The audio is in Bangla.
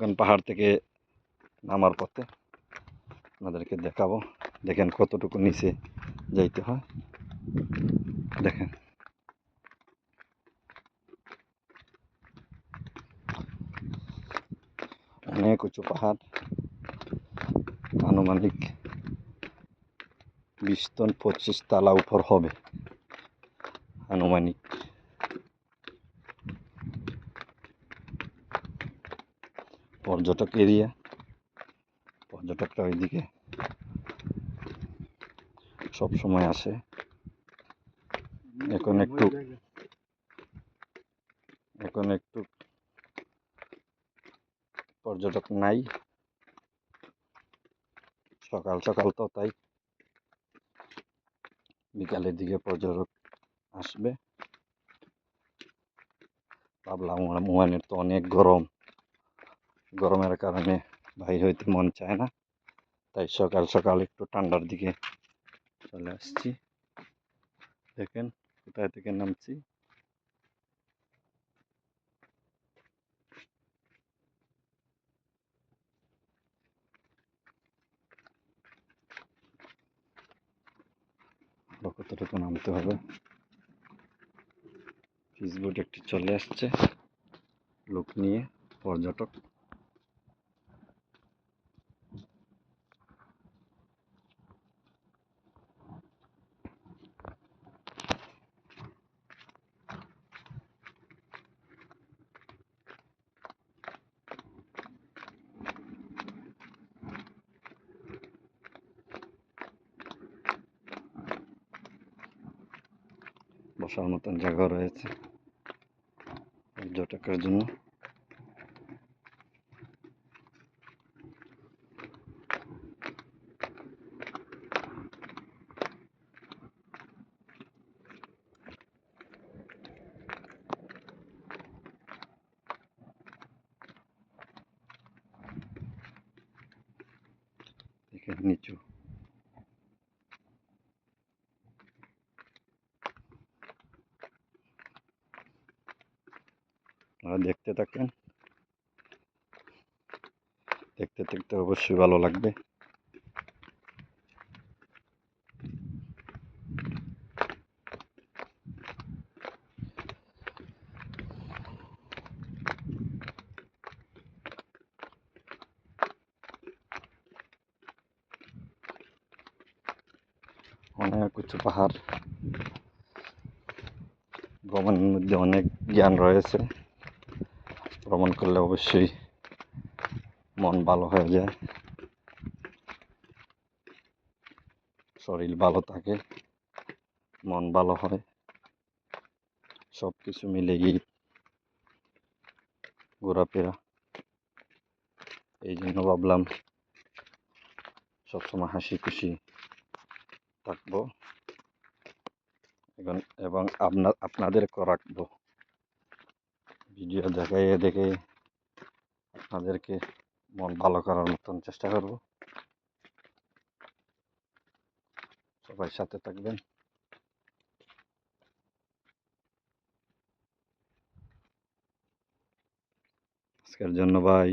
এখন পাহাড় থেকে নামার পথে আপনাদেরকে দেখাবো। দেখেন কতটুকু নিচে যাইতে হয়, দেখেন। অনেক উঁচু পাহাড়, আনুমানিক 20 টন 25 তলা উপর হবে আনুমানিক। পর্যটক এরিয়া, পর্যটকরা ওইদিকে সব সময় আসে। এখন একটু পর্যটক নাই, সকাল সকাল তো, তাই বিকালের দিকে পর্যটক আসবে। ভাবলাম ওমানের তো অনেক গরম, গরমের কারণে বাইর হইতে মন চায় না, তাই সকাল সকাল একটু ঠান্ডার দিকে চলে আসছি। দেখেন কোথায় থেকে নামছি। কতটুকু নামতে হবে। ফিসবোট একটি চলে আসছে লোক নিয়ে, পর্যটক। বসার মতন জায়গা রয়েছে পর্যটকের জন্য। দেখেন নিচু, আপনারা দেখতে থাকেন, দেখতে দেখতে অবশ্যই ভালো লাগবে। অনেক উঁচু পাহাড়, ভ্রমণের মধ্যে অনেক জ্ঞান রয়েছে। ভ্রমণ করলে অবশ্যই মন ভালো হয়ে যায়, শরীর ভালো থাকে, মন ভালো হয়, সব কিছু মিলে গিয়ে ঘোরাফেরা। এই জন্য ভাবলাম সবসময় হাসি খুশি থাকবো এবং আপনাদেরকেও রাখবো ভিডিও দেখে আপনাদেরকে মন ভালো করার মতন চেষ্টা করব। সবাই সাথে থাকবেন। আজকের জন্য বাই।